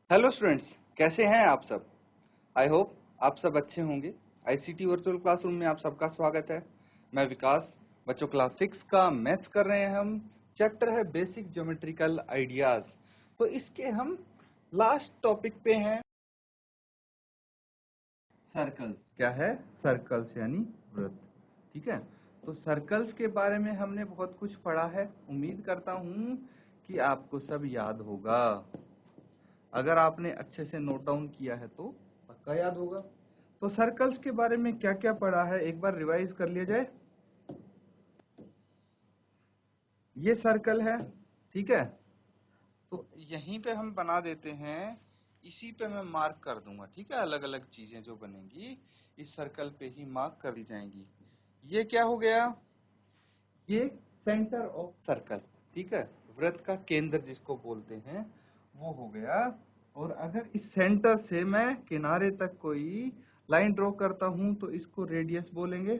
Hello students, कैसे हैं आप सब। आई होप आप सब अच्छे होंगे। आईसीटी वर्चुअल क्लासरूम में आप सबका स्वागत है। मैं विकास। बच्चों, क्लास 6 का मैथ्स कर रहे हैं हम। चैप्टर है बेसिक ज्योमेट्रिकल आइडियाज। तो इसके हम लास्ट टॉपिक पे हैं, सर्कल्स। क्या है? सर्कल्स यानी वृत्त। ठीक है, तो सर्कल्स के बारे में हमने बहुत कुछ पढ़ा है। उम्मीद करता हूं कि आपको सब याद होगा। अगर आपने अच्छे से नोट डाउन किया है तो पक्का याद होगा। तो सर्कल्स के बारे में क्या क्या पढ़ा है एक बार रिवाइज कर लिया जाए। ये सर्कल है, ठीक है। तो यहीं पे हम बना देते हैं, इसी पे मैं मार्क कर दूंगा। ठीक है, अलग अलग चीजें जो बनेंगी इस सर्कल पे ही मार्क कर दी जाएंगी। ये क्या हो गया? ये सेंटर ऑफ सर्कल। ठीक है, वृत्त का केंद्र जिसको बोलते हैं वो हो गया। और अगर इस सेंटर से मैं किनारे तक कोई लाइन ड्रॉ करता हूं तो इसको रेडियस बोलेंगे,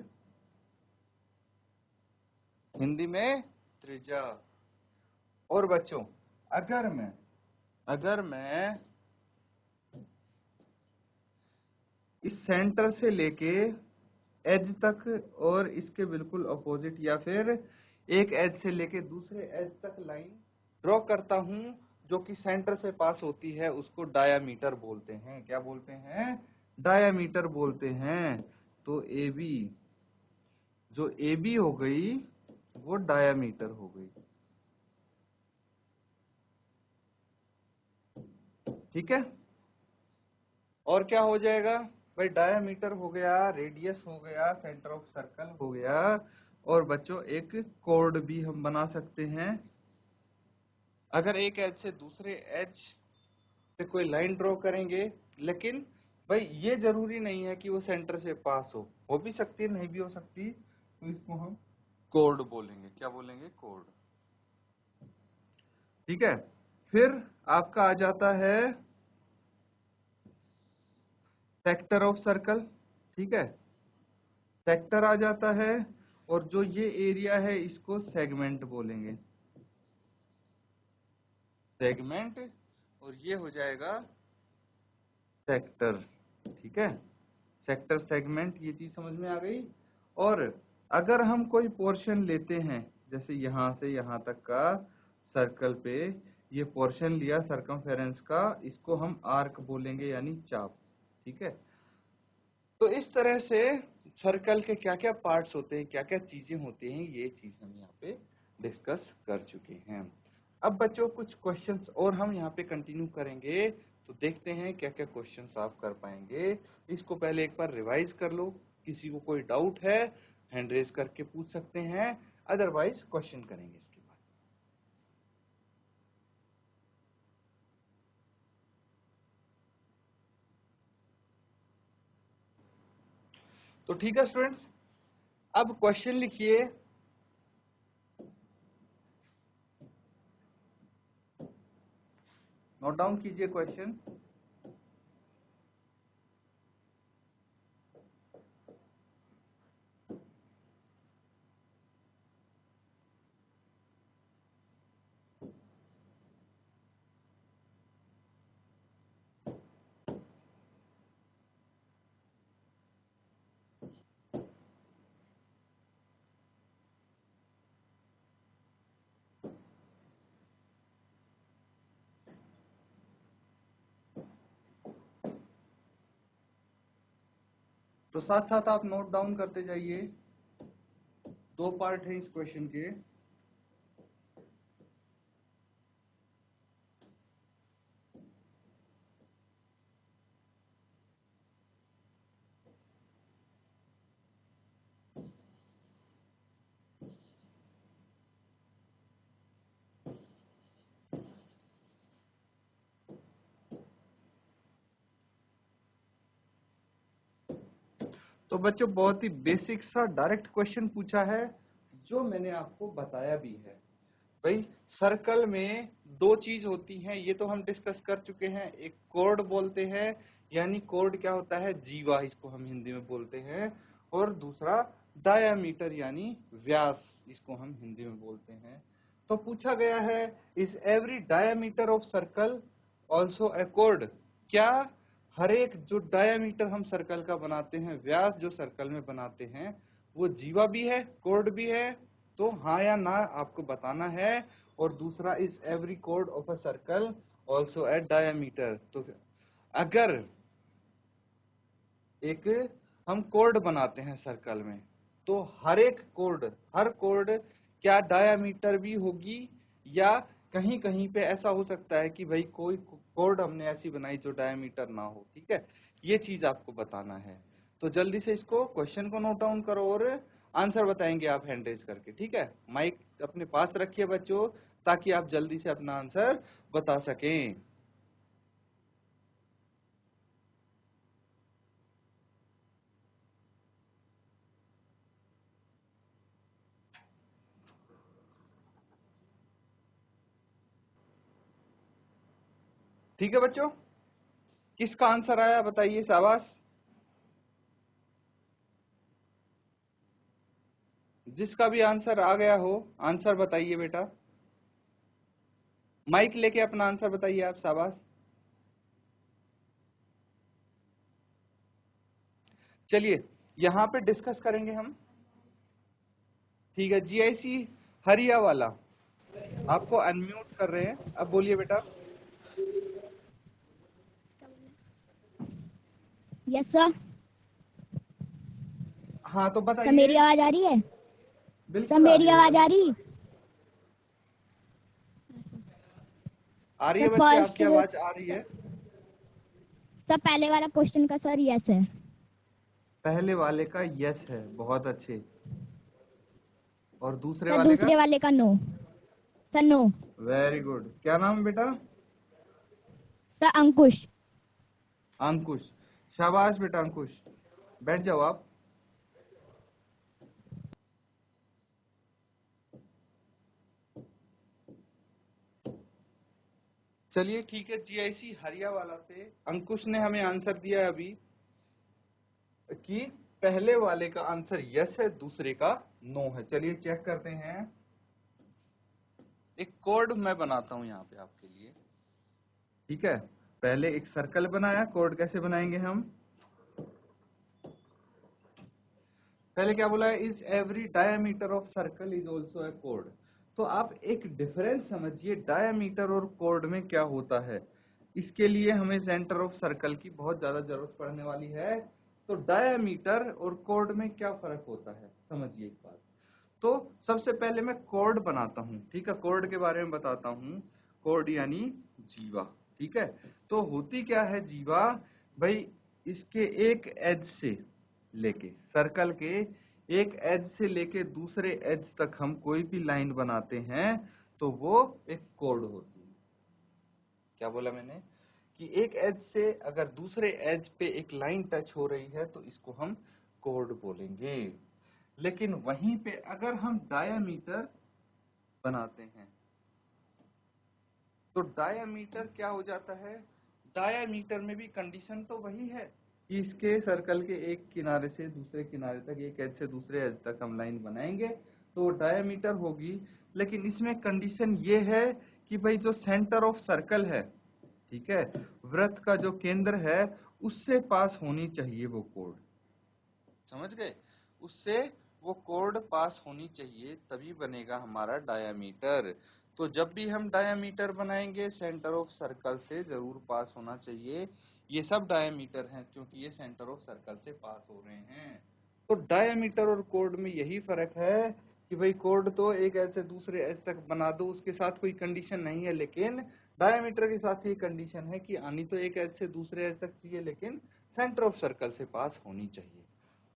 हिंदी में त्रिज्या। और बच्चों, अगर मैं इस सेंटर से लेके एज तक और इसके बिल्कुल अपोजिट या फिर एक एज से लेके दूसरे एज तक लाइन ड्रॉ करता हूं जो कि सेंटर से पास होती है, उसको डायामीटर बोलते हैं। क्या बोलते हैं? डायामीटर बोलते हैं। तो ए बी, जो ए बी हो गई वो डायामीटर हो गई। ठीक है, और क्या हो जाएगा भाई? डायामीटर हो गया, रेडियस हो गया, सेंटर ऑफ सर्कल हो गया। और बच्चों, एक कोड भी हम बना सकते हैं। अगर एक एज से दूसरे एज पे कोई लाइन ड्रॉ करेंगे, लेकिन भाई ये जरूरी नहीं है कि वो सेंटर से पास हो भी सकती है, नहीं भी हो सकती, तो इसको हम कोड बोलेंगे। क्या बोलेंगे? कोड। ठीक है, फिर आपका आ जाता है सेक्टर ऑफ सर्कल। ठीक है, सेक्टर आ जाता है। और जो ये एरिया है इसको सेगमेंट बोलेंगे, सेगमेंट। और ये हो जाएगा सेक्टर। ठीक है, सेक्टर, सेगमेंट, ये चीज समझ में आ गई। और अगर हम कोई पोर्शन लेते हैं, जैसे यहां से यहां तक का सर्कल पे ये पोर्शन लिया सर्कमफेरेंस का, इसको हम आर्क बोलेंगे यानी चाप। ठीक है, तो इस तरह से सर्कल के क्या क्या पार्ट्स होते हैं, क्या क्या चीजें होती हैं, ये चीज हम यहाँ पे डिस्कस कर चुके हैं। अब बच्चों, कुछ क्वेश्चंस और हम यहाँ पे कंटिन्यू करेंगे, तो देखते हैं क्या क्या क्वेश्चंस आप कर पाएंगे। इसको पहले एक बार रिवाइज कर लो। किसी को कोई डाउट है हैंड रेज करके पूछ सकते हैं, अदरवाइज क्वेश्चन करेंगे इसके बाद। तो ठीक है स्टूडेंट्स, अब क्वेश्चन लिखिए। नोट डाउन कीजिए क्वेश्चन। तो साथ साथ आप नोट डाउन करते जाइए। दो पार्ट है इस क्वेश्चन के। तो बच्चों, बहुत ही बेसिक सा डायरेक्ट क्वेश्चन पूछा है, जो मैंने आपको बताया भी है। भाई, सर्कल में दो चीज होती हैं, ये तो हम डिस्कस कर चुके हैं। एक कोड बोलते हैं, यानी कोड क्या होता है? जीवा, इसको हम हिंदी में बोलते हैं। और दूसरा डायामीटर यानी व्यास, इसको हम हिंदी में बोलते हैं। तो पूछा गया है, is every diameter of circle also a code. क्या हर एक जो डायामीटर हम सर्कल का बनाते हैं, व्यास जो सर्कल में बनाते हैं, वो जीवा भी है, कोड भी है? तो हाँ या ना आपको बताना है। और दूसरा, is every code of a circle also eight diameter. तो अगर एक हम कोड बनाते हैं सर्कल में, तो हर एक कोड, हर कोड क्या डायामीटर भी होगी, या कहीं कहीं पे ऐसा हो सकता है कि भाई कोई कोड हमने ऐसी बनाई जो डायामीटर ना हो। ठीक है, ये चीज आपको बताना है। तो जल्दी से इसको क्वेश्चन को नोट डाउन करो और आंसर बताएंगे आप हैंड रेज करके। ठीक है, माइक अपने पास रखिए बच्चों, ताकि आप जल्दी से अपना आंसर बता सकें। ठीक है बच्चों, किसका आंसर आया बताइए, शाबाश। जिसका भी आंसर आ गया हो, आंसर बताइए बेटा। माइक लेके अपना आंसर बताइए आप, शाबाश। चलिए यहाँ पे डिस्कस करेंगे हम। ठीक है, जीआईसी हरिया वाला, आपको अनम्यूट कर रहे हैं, अब बोलिए बेटा। Yes sir. हाँ तो सर बताइए। मेरी आवाज आ रही है? सर बिल्कुल आ मेरी रही है आवाज बेटा, आ रही? आ रही सर है बच्चे, फर्स्ट, आपकी आवाज आ रही है। सर पहले वाला क्वेश्चन का सर यस है। पहले वाले का यस है, बहुत अच्छे। और दूसरे सर वाले का? दूसरे वाले का no. Sir no. Very good. क्या नाम है बेटा? सर अंकुश। अंकुश। शाबाश बेटा अंकुश, बैठ जाओ आप। चलिए ठीक है, जीआईसी हरिया वाला से अंकुश ने हमें आंसर दिया है अभी कि पहले वाले का आंसर यस है, दूसरे का नो है। चलिए चेक करते हैं। एक कोड मैं बनाता हूं यहाँ पे आपके लिए। ठीक है, पहले एक सर्कल बनाया, कोड कैसे बनाएंगे हम? पहले क्या बोला है, is every diameter of circle is also a code. तो आप एक डिफरेंस समझिए, डायामीटर और कोड में क्या होता है। इसके लिए हमें सेंटर ऑफ सर्कल की बहुत ज्यादा जरूरत पड़ने वाली है। तो डायामीटर और कोड में क्या फर्क होता है, समझिए एक बात। तो सबसे पहले मैं कोड बनाता हूँ। ठीक है, कोड के बारे में बताता हूँ। कोड यानी जीवा। ठीक है, तो होती क्या है जीवा भाई, इसके एक एज से लेके, सर्कल के एक एज से लेके दूसरे एज तक हम कोई भी लाइन बनाते हैं तो वो एक कोड होती है। क्या बोला मैंने? कि एक एज से अगर दूसरे एज पे एक लाइन टच हो रही है तो इसको हम कोड बोलेंगे। लेकिन वहीं पे अगर हम डायामीटर बनाते हैं तो डायामीटर क्या हो जाता है, डायामीटर में भी कंडीशन तो वही है कि इसके सर्कल के एक किनारे से दूसरे किनारे तक, एक एज से दूसरे एज तक हम लाइन बनाएंगे तो डायामीटर होगी। लेकिन इसमें कंडीशन ये है कि भाई जो सेंटर ऑफ सर्कल है, ठीक है, वृत्त का जो केंद्र है, उससे पास होनी चाहिए वो कोड। समझ गए? उससे वो कोड पास होनी चाहिए, तभी बनेगा हमारा डायामीटर। तो जब भी हम डायामीटर बनाएंगे, सेंटर ऑफ सर्कल से जरूर पास होना चाहिए। ये सब डायामीटर हैं क्योंकि ये सेंटर ऑफ सर्कल से पास हो रहे हैं। तो डायामीटर और कोड में यही फर्क है कि भाई कोड तो एक एज से दूसरे एज तक बना दो, उसके साथ कोई कंडीशन नहीं है। लेकिन डायामीटर के साथ ये कंडीशन है कि आनी तो एक एज से दूसरे एज तक चाहिए, लेकिन सेंटर ऑफ सर्कल से पास होनी चाहिए।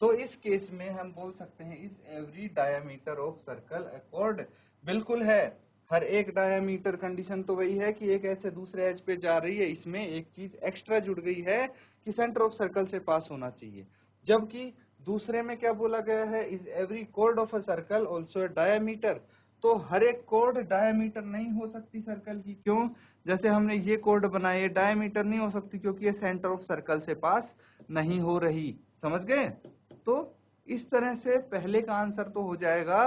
तो इस केस में हम बोल सकते हैं इस every diameter of circle accord. बिल्कुल है, हर एक डायामीटर कंडीशन तो वही है कि एक एज से दूसरे एज पे जा रही है। इसमें एक चीज एक्स्ट्रा जुड़ गई है कि सेंटर ऑफ सर्कल से पास होना चाहिए। जबकि दूसरे में क्या बोला गया है, is every code of a circle also diameter. तो हर एक कोड डायामीटर नहीं हो सकती सर्कल की। क्यों? जैसे हमने ये कोड बनाए, डायामीटर नहीं हो सकती क्योंकि ये सेंटर ऑफ सर्कल से पास नहीं हो रही। समझ गए? तो इस तरह से पहले का आंसर तो हो जाएगा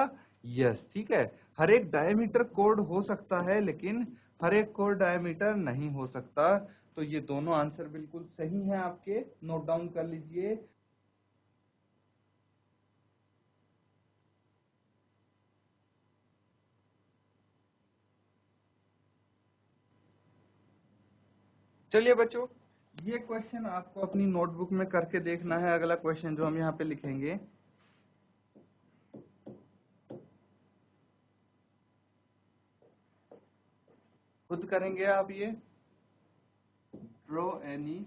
यस। ठीक है, हर एक डायमीटर कोड हो सकता है, लेकिन हर एक कोड डायमीटर नहीं हो सकता। तो ये दोनों आंसर बिल्कुल सही हैं आपके, नोट डाउन कर लीजिए। चलिए बच्चों, ये क्वेश्चन आपको अपनी नोटबुक में करके देखना है। अगला क्वेश्चन जो हम यहाँ पे लिखेंगे, खुद करेंगे आप ये। Draw any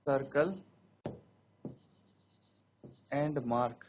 circle and mark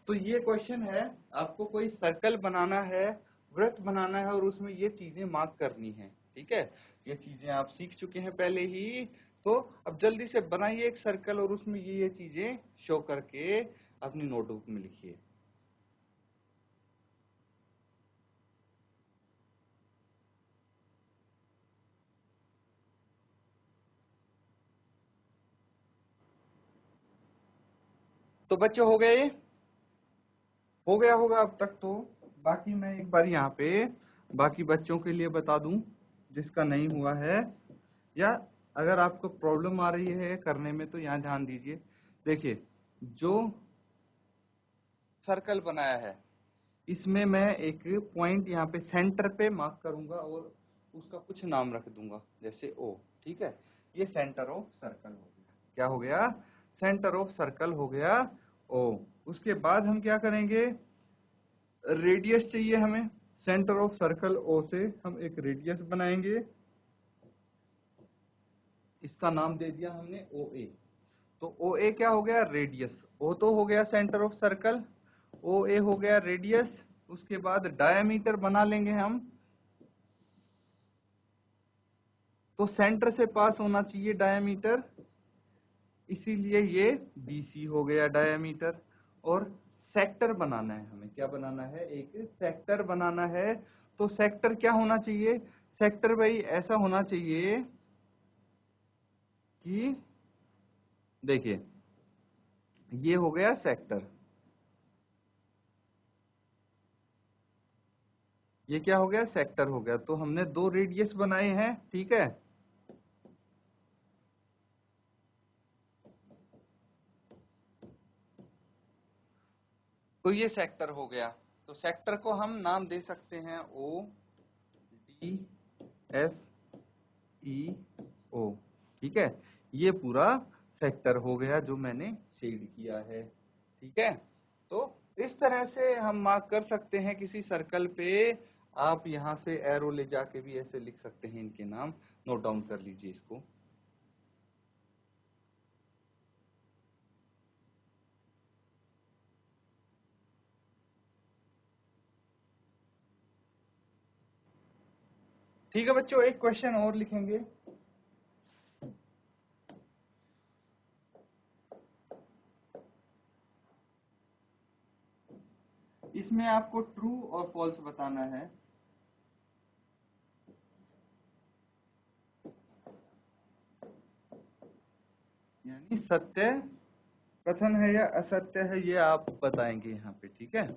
तो ये क्वेश्चन है, आपको कोई सर्कल बनाना है, वृत्त बनाना है, और उसमें ये चीजें मार्क करनी है। ठीक है, ये चीजें आप सीख चुके हैं पहले ही। तो अब जल्दी से बनाइए एक सर्कल, और उसमें ये चीजें शो करके अपनी नोटबुक में लिखिए। तो बच्चे हो गए, हो गया होगा अब तक तो। बाकी मैं एक बार यहाँ पे बाकी बच्चों के लिए बता दूं, जिसका नहीं हुआ है, या अगर आपको प्रॉब्लम आ रही है करने में, तो यहाँ ध्यान दीजिए। देखिए, जो सर्कल बनाया है, इसमें मैं एक पॉइंट यहाँ पे सेंटर पे मार्क करूंगा और उसका कुछ नाम रख दूंगा, जैसे ओ। ठीक है, ये सेंटर ऑफ सर्कल हो गया। क्या हो गया? सेंटर ऑफ सर्कल हो गया ओ। उसके बाद हम क्या करेंगे? रेडियस चाहिए हमें। सेंटर ऑफ सर्कल ओ से हम एक रेडियस बनाएंगे, इसका नाम दे दिया हमने ओ ए। तो ओ ए क्या हो गया? रेडियस। ओ तो हो गया सेंटर ऑफ सर्कल, ओ ए हो गया रेडियस। उसके बाद डायमीटर बना लेंगे हम, तो सेंटर से पास होना चाहिए डायमीटर, इसीलिए ये बीसी हो गया डायमीटर। और सेक्टर बनाना है हमें, क्या बनाना है? एक सेक्टर बनाना है। तो सेक्टर क्या होना चाहिए? सेक्टर भाई ऐसा होना चाहिए कि, देखिए, ये हो गया सेक्टर, ये क्या हो गया? सेक्टर हो गया। तो हमने दो रेडियस बनाए हैं, ठीक है। तो ये सेक्टर हो गया। तो सेक्टर को हम नाम दे सकते हैं ओ डी एफ ई ओ। ठीक है, ये पूरा सेक्टर हो गया जो मैंने शेड किया है। ठीक है, तो इस तरह से हम मार्क कर सकते हैं किसी सर्कल पे। आप यहां से एरो ले जाके भी ऐसे लिख सकते हैं इनके नाम। नोट डाउन कर लीजिए इसको। ठीक है बच्चों, एक क्वेश्चन और लिखेंगे। इसमें आपको ट्रू और फॉल्स बताना है। यानी सत्य कथन है या असत्य है, ये आप बताएंगे यहाँ पे। ठीक है,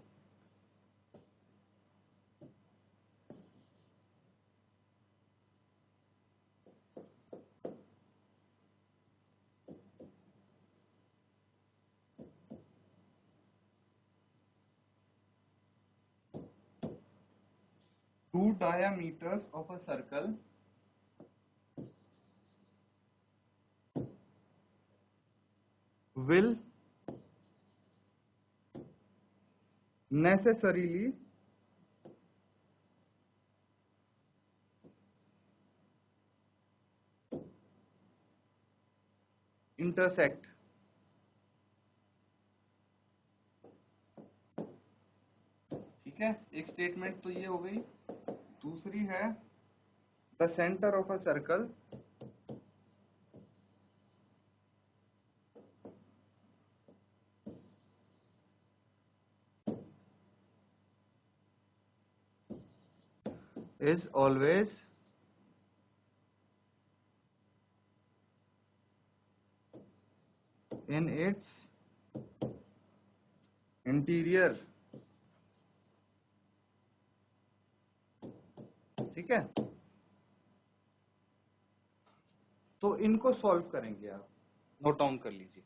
two diameters of a circle will necessarily intersect. ठीक है, एक स्टेटमेंट तो ये हो गई। दूसरी है the centre of a circle is always in its interior। ठीक है, तो इनको सॉल्व करेंगे आप, नोट डाउन कर लीजिए।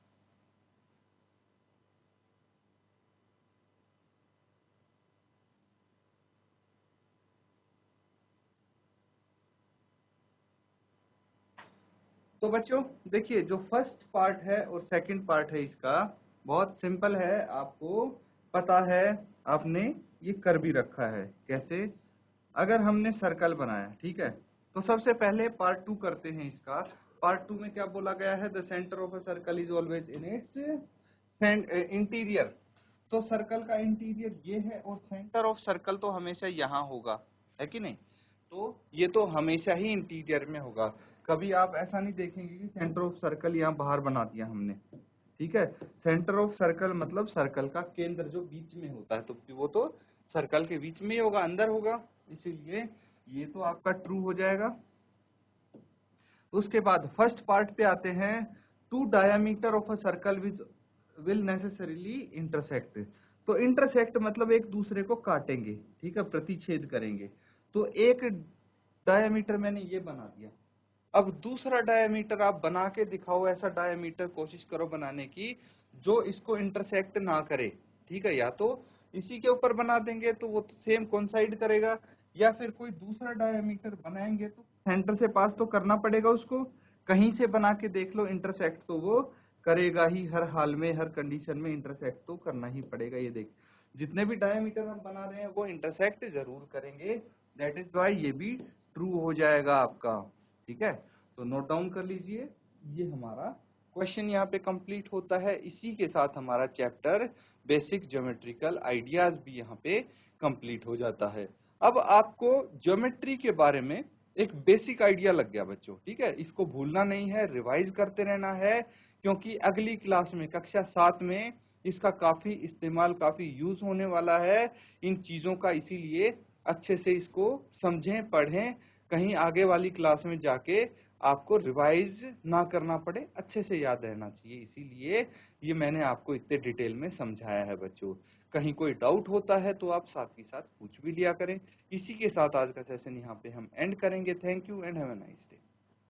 तो बच्चों देखिए, जो फर्स्ट पार्ट है और सेकंड पार्ट है इसका बहुत सिंपल है, आपको पता है, आपने ये कर भी रखा है। कैसे? अगर हमने सर्कल बनाया, ठीक है, तो सबसे पहले पार्ट 2 करते हैं इसका। पार्ट 2 में क्या बोला गया है? The centre of a circle is always in its interior. तो सर्कल का इंटीरियर ये है और सेंटर ऑफ सर्कल तो हमेशा यहाँ होगा, है कि नहीं? तो ये तो हमेशा ही इंटीरियर में होगा। कभी आप ऐसा नहीं देखेंगे कि सेंटर ऑफ सर्कल यहाँ बाहर बना दिया हमने। ठीक है, सेंटर ऑफ सर्कल मतलब सर्कल का केंद्र जो बीच में होता है, तो वो तो सर्कल के बीच में ही होगा, अंदर होगा, इसीलिए ये तो आपका ट्रू हो जाएगा। उसके बाद फर्स्ट पार्ट पे आते हैं। Two diameter of a circle will necessarily intersect. तो इंटरसेक्ट मतलब एक दूसरे को काटेंगे, ठीक है, प्रतिच्छेद करेंगे। तो एक डायामीटर मैंने ये बना दिया, अब दूसरा डायामीटर आप बना के दिखाओ, ऐसा डायामीटर कोशिश करो बनाने की जो इसको इंटरसेक्ट ना करे। ठीक है, या तो इसी के ऊपर बना देंगे तो वो सेम कोइंसाइड करेगा, या फिर कोई दूसरा डायामीटर बनाएंगे तो सेंटर से पास तो करना पड़ेगा उसको। कहीं से बना के देख लो, इंटरसेक्ट तो वो करेगा ही, हर हाल में हर कंडीशन में इंटरसेक्ट तो करना ही पड़ेगा। ये देख, जितने भी डायामीटर हम बना रहे हैं वो इंटरसेक्ट जरूर करेंगे, दैट इज वाई ये भी ट्रू हो जाएगा आपका। ठीक है, तो नोट डाउन कर लीजिए, ये हमारा क्वेश्चन यहाँ पे कंप्लीट होता है। इसी के साथ हमारा चैप्टर बेसिक ज्योमेट्रिकल आइडियाज भी यहाँ पे कंप्लीट हो जाता है। अब आपको ज्योमेट्री के बारे में एक बेसिक आइडिया लग गया बच्चों। ठीक है, इसको भूलना नहीं है, रिवाइज करते रहना है, क्योंकि अगली क्लास में कक्षा 7 में इसका काफी इस्तेमाल, काफी यूज होने वाला है इन चीजों का। इसीलिए अच्छे से इसको समझें, पढ़ें, कहीं आगे वाली क्लास में जाके आपको रिवाइज ना करना पड़े, अच्छे से याद रहना चाहिए। इसीलिए ये मैंने आपको इतने डिटेल में समझाया है बच्चों। कहीं कोई डाउट होता है तो आप साथ ही साथ पूछ भी लिया करें। इसी के साथ आज का सेशन यहाँ पे हम एंड करेंगे। Thank you and have a nice day.